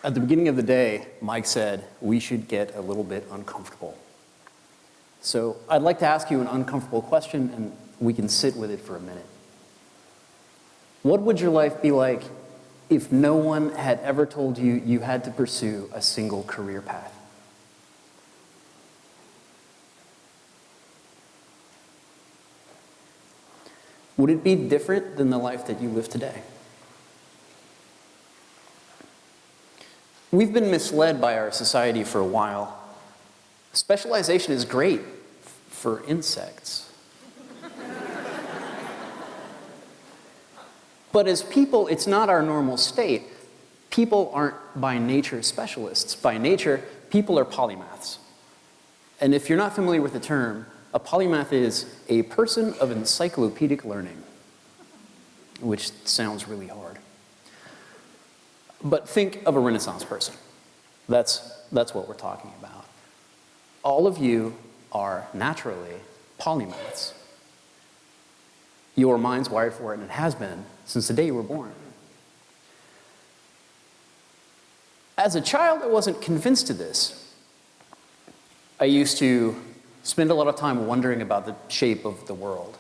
At the beginning of the day, Mike said we should get a little bit uncomfortable. So I'd like to ask you an uncomfortable question, and we can sit with it for a minute. What would your life be like if no one had ever told you you had to pursue a single career path? Would it be different than the life that you live today? We've been misled by our society for a while. Specialization is great for insects. But as people, it's not our normal state. People aren't by nature specialists. By nature, people are polymaths. And if you're not familiar with the term, a polymath is a person of encyclopedic learning, which sounds really hard. But think of a Renaissance person. That's what we're talking about. All of you are naturally polymaths. Your mind's wired for it, and it has been since the day you were born. As a child, I wasn't convinced of this. I used to spend a lot of time wondering about the shape of the world.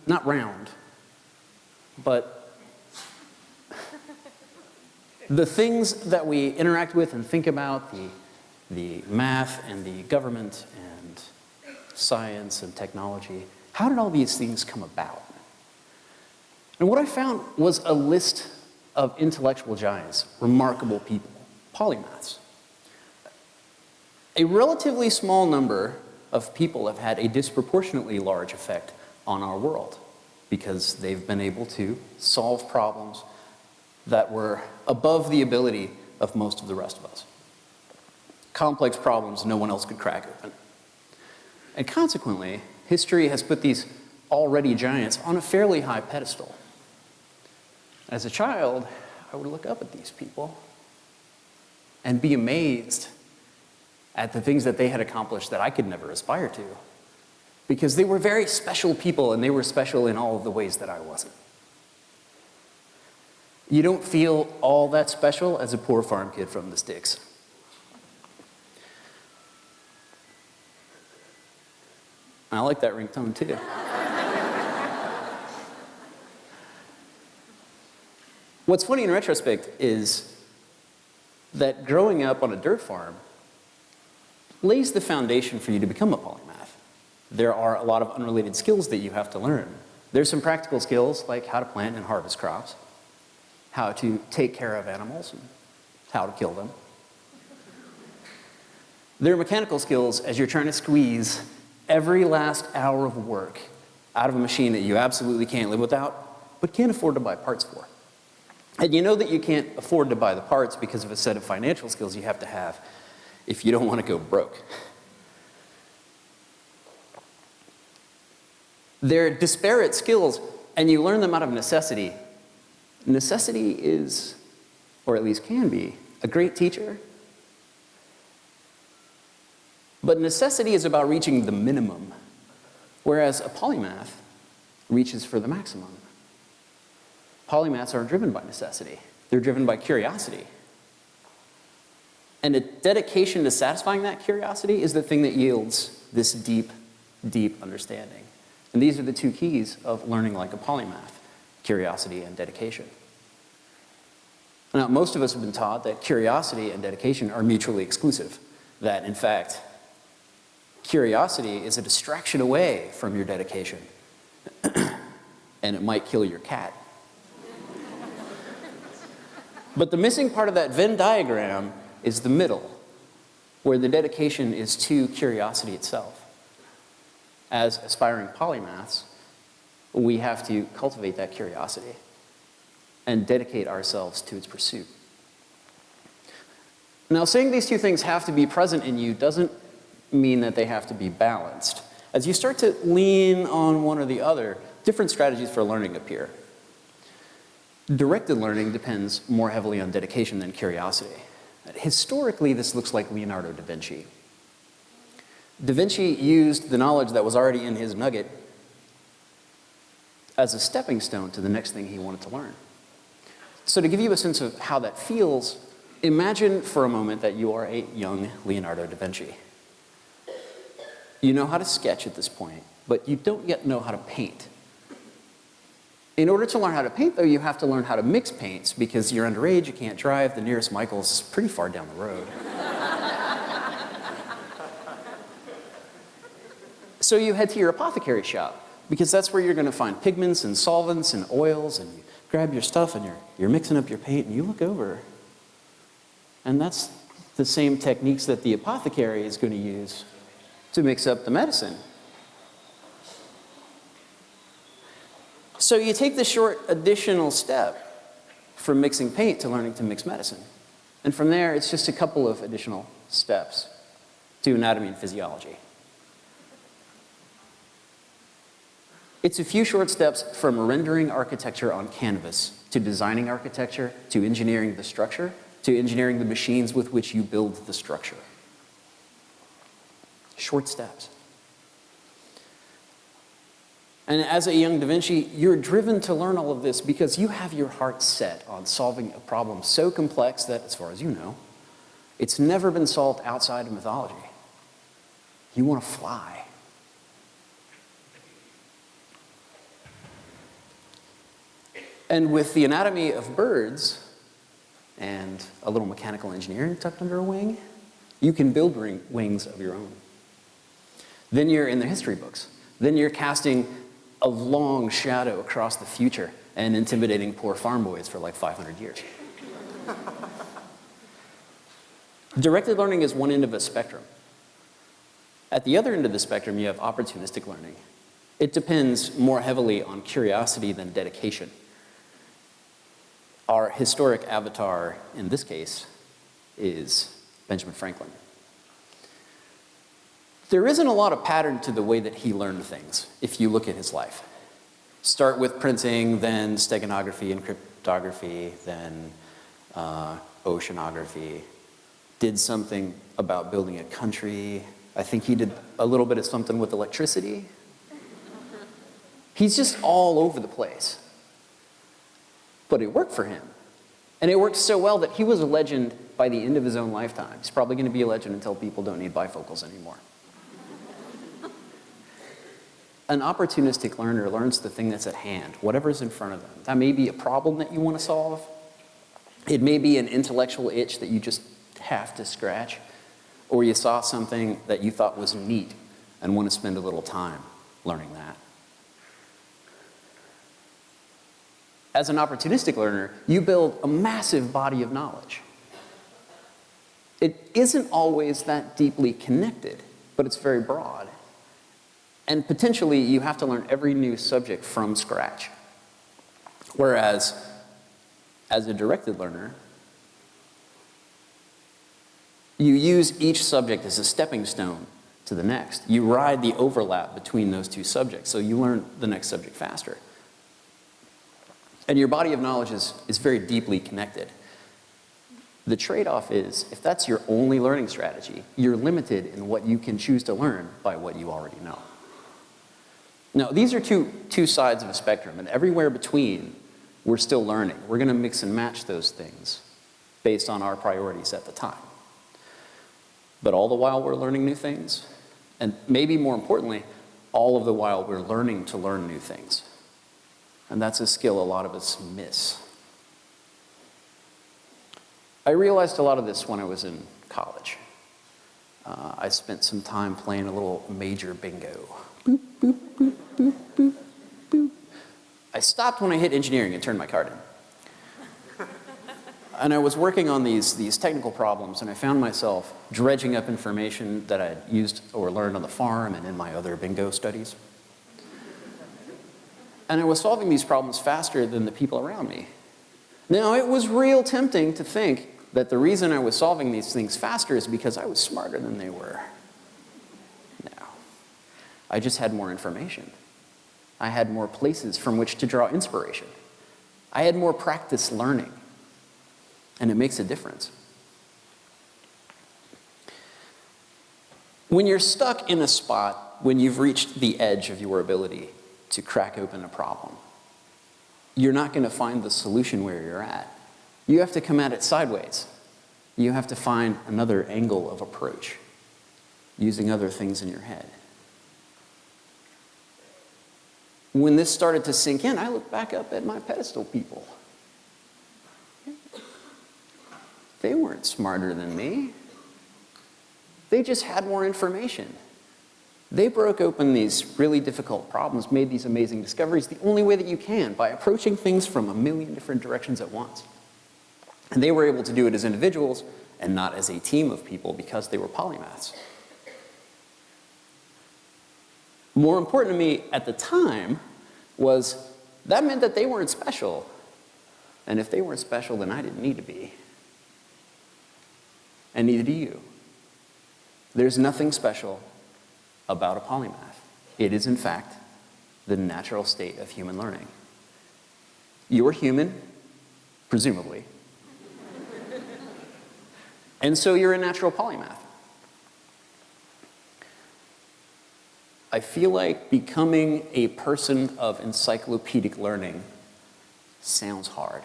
Not round, but the things that we interact with and think about, the math and the government and science and technology, how did all these things come about? And what I found was a list of intellectual giants, remarkable people, polymaths. A relatively small number of people have had a disproportionately large effect on our world because they've been able to solve problems that were above the ability of most of the rest of us. Complex problems no one else could crack open. And consequently, history has put these already giants on a fairly high pedestal. As a child, I would look up at these people and be amazed at the things that they had accomplished that I could never aspire to, because they were very special people, and they were special in all of the ways that I wasn't. You don't feel all that special as a poor farm kid from the sticks. I like that ringtone too. What's funny in retrospect is that growing up on a dirt farm lays the foundation for you to become a polymath. There are a lot of unrelated skills that you have to learn. There's some practical skills like how to plant and harvest crops, how to take care of animals, and how to kill them. There are mechanical skills as you're trying to squeeze every last hour of work out of a machine that you absolutely can't live without, but can't afford to buy parts for. And you know that you can't afford to buy the parts because of a set of financial skills you have to have if you don't want to go broke. They're disparate skills, and you learn them out of necessity. Necessity is, or at least can be, a great teacher. But necessity is about reaching the minimum, whereas a polymath reaches for the maximum. Polymaths aren't driven by necessity. They're driven by curiosity. And a dedication to satisfying that curiosity is the thing that yields this deep, deep understanding. And these are the two keys of learning like a polymath: curiosity and dedication. Now, most of us have been taught that curiosity and dedication are mutually exclusive, that, in fact, curiosity is a distraction away from your dedication, and it might kill your cat. But the missing part of that Venn diagram is the middle, where the dedication is to curiosity itself. As aspiring polymaths, we have to cultivate that curiosity and dedicate ourselves to its pursuit. Now, saying these two things have to be present in you doesn't mean that they have to be balanced. As you start to lean on one or the other, different strategies for learning appear. Directed learning depends more heavily on dedication than curiosity. Historically, this looks like Leonardo da Vinci. Da Vinci used the knowledge that was already in his nugget as a stepping stone to the next thing he wanted to learn. So to give you a sense of how that feels, Imagine for a moment that you are a young Leonardo da Vinci. You know how to sketch at this point, but you don't yet know how to paint. In order to learn how to paint, though, you have to learn how to mix paints because you're underage, you can't drive, the nearest Michael's is pretty far down the road. So you head to your apothecary shop because that's where you're going to find pigments and solvents and oils, and you grab your stuff and you're mixing up your paint and you look over. And that's the same techniques that the apothecary is going to use to mix up the medicine. So you take the short additional step from mixing paint to learning to mix medicine. And from there, it's just a couple of additional steps to anatomy and physiology. It's a few short steps from rendering architecture on canvas to designing architecture, to engineering the structure, to engineering the machines with which you build the structure. Short steps. And as a young Da Vinci, you're driven to learn all of this because you have your heart set on solving a problem so complex that, as far as you know, it's never been solved outside of mythology. You want to fly. And with the anatomy of birds and a little mechanical engineering tucked under a wing, you can build wings of your own. Then you're in the history books. Then you're casting a long shadow across the future and intimidating poor farm boys for like 500 years. Directed learning is one end of a spectrum. At the other end of the spectrum, you have opportunistic learning. It depends more heavily on curiosity than dedication. Our historic avatar, in this case, is Benjamin Franklin. There isn't a lot of pattern to the way that he learned things, if you look at his life. Start with printing, then steganography and cryptography, then oceanography. Did something about building a country. I think he did a little bit of something with electricity. He's just all over the place. But it worked for him. And it worked so well that he was a legend by the end of his own lifetime. He's probably going to be a legend until people don't need bifocals anymore. An opportunistic learner learns the thing that's at hand, whatever's in front of them. That may be a problem that you want to solve. It may be an intellectual itch that you just have to scratch. Or you saw something that you thought was neat and want to spend a little time learning that. As an opportunistic learner, you build a massive body of knowledge. It isn't always that deeply connected, but it's very broad. And potentially, you have to learn every new subject from scratch. Whereas, as a directed learner, you use each subject as a stepping stone to the next. You ride the overlap between those two subjects, so you learn the next subject faster. And your body of knowledge is very deeply connected. The trade-off is, if that's your only learning strategy, you're limited in what you can choose to learn by what you already know. Now, these are two sides of a spectrum, and everywhere between, we're still learning. We're going to mix and match those things based on our priorities at the time. But all the while we're learning new things, and maybe more importantly, all of the while we're learning to learn new things. And that's a skill a lot of us miss. I realized a lot of this when I was in college. I spent some time playing a little major bingo. Boop, boop, boop, boop, boop, boop. I stopped when I hit engineering and turned my card in. And I was working on these technical problems, and I found myself dredging up information that I'd used or learned on the farm and in my other bingo studies. And I was solving these problems faster than the people around me. Now, it was real tempting to think that the reason I was solving these things faster is because I was smarter than they were. No. I just had more information. I had more places from which to draw inspiration. I had more practice learning. And it makes a difference. When you're stuck in a spot, when you've reached the edge of your ability to crack open a problem, you're not going to find the solution where you're at. You have to come at it sideways. You have to find another angle of approach, using other things in your head. When this started to sink in, I looked back up at my pedestal people. They weren't smarter than me. They just had more information. They broke open these really difficult problems, made these amazing discoveries the only way that you can, by approaching things from a million different directions at once. And they were able to do it as individuals and not as a team of people because they were polymaths. More important to me at the time was that meant that they weren't special. And if they weren't special, then I didn't need to be. And neither do you. There's nothing special about a polymath. It is, in fact, the natural state of human learning. You're human, presumably. And so you're a natural polymath. I feel like becoming a person of encyclopedic learning sounds hard.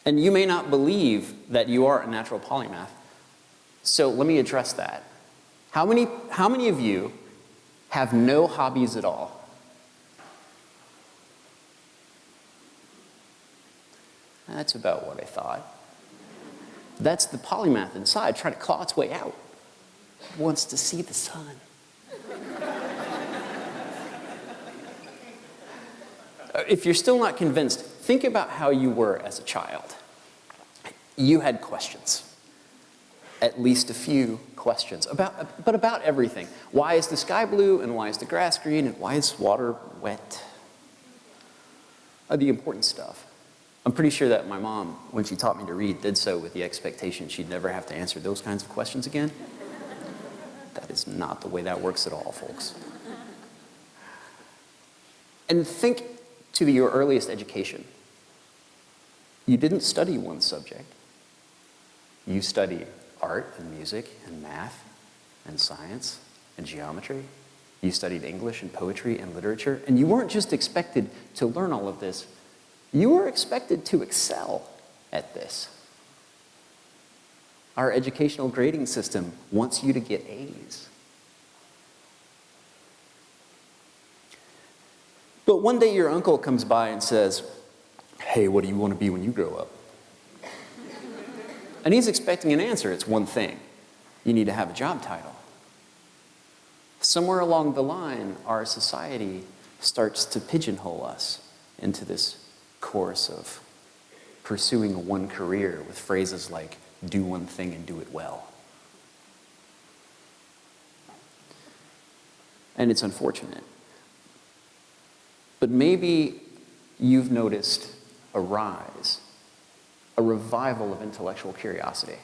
And you may not believe that you are a natural polymath. So let me address that. How many of you have no hobbies at all? That's about what I thought. That's the polymath inside trying to claw its way out. It wants to see the sun. If you're still not convinced, think about how you were as a child. You had questions. At least a few questions, but about everything. Why is the sky blue, and why is the grass green, and why is water wet? The important stuff. I'm pretty sure that my mom, when she taught me to read, did so with the expectation she'd never have to answer those kinds of questions again. That is not the way that works at all, folks. And think to your earliest education. You didn't study one subject. You studied art and music and math and science and geometry. You studied English and poetry and literature. And you weren't just expected to learn all of this. You were expected to excel at this. Our educational grading system wants you to get A's. But one day your uncle comes by and says, "Hey, what do you want to be when you grow up?" And he's expecting an answer. It's one thing. You need to have a job title. Somewhere along the line, our society starts to pigeonhole us into this course of pursuing one career with phrases like, do one thing and do it well. And it's unfortunate. But maybe you've noticed a rise, a revival of intellectual curiosity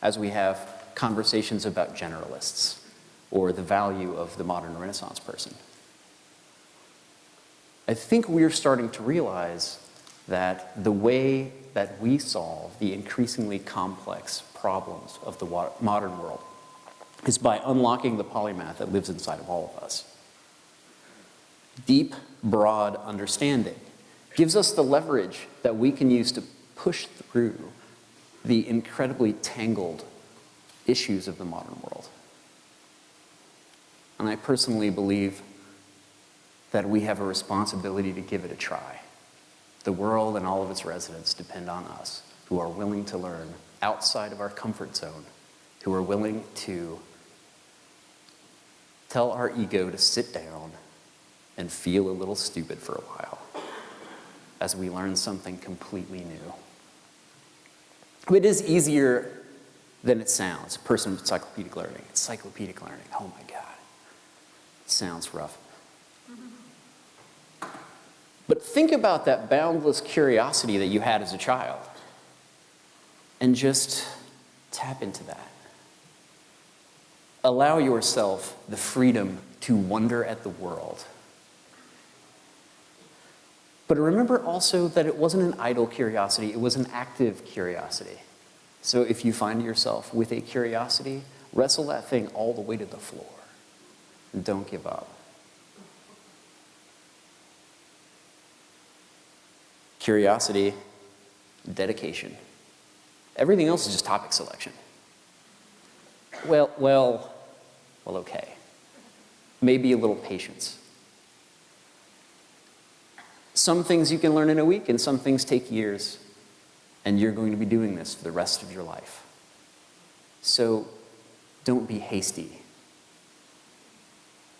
as we have conversations about generalists or the value of the modern Renaissance person. I think we're starting to realize that the way that we solve the increasingly complex problems of the modern world is by unlocking the polymath that lives inside of all of us. Deep, broad understanding gives us the leverage that we can use to push through the incredibly tangled issues of the modern world. And I personally believe that we have a responsibility to give it a try. The world and all of its residents depend on us, who are willing to learn outside of our comfort zone, who are willing to tell our ego to sit down and feel a little stupid for a while as we learn something completely new. It is easier than it sounds. Person of encyclopedic learning. Encyclopedic learning. Oh my God. It sounds rough. But think about that boundless curiosity that you had as a child. And just tap into that. Allow yourself the freedom to wonder at the world. But remember also that it wasn't an idle curiosity, it was an active curiosity. So if you find yourself with a curiosity, wrestle that thing all the way to the floor. And don't give up. curiosity, dedication. Everything else is just topic selection. Well, okay. Maybe a little patience. Some things you can learn in a week, and some things take years, and you're going to be doing this for the rest of your life. So don't be hasty.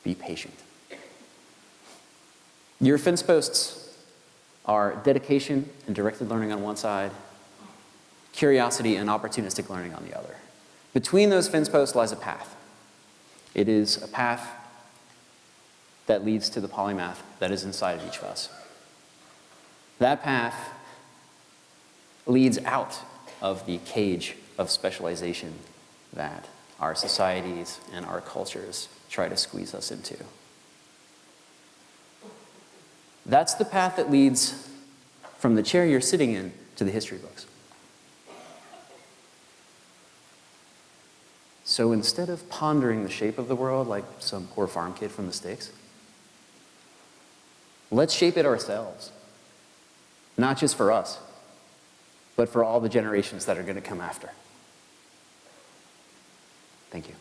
Be patient. Your fence posts are dedication and directed learning on one side, curiosity and opportunistic learning on the other. Between those fence posts lies a path. It is a path that leads to the polymath that is inside of each of us. That path leads out of the cage of specialization that our societies and our cultures try to squeeze us into. That's the path that leads from the chair you're sitting in to the history books. So instead of pondering the shape of the world like some poor farm kid from the sticks, let's shape it ourselves. Not just for us, but for all the generations that are going to come after. Thank you.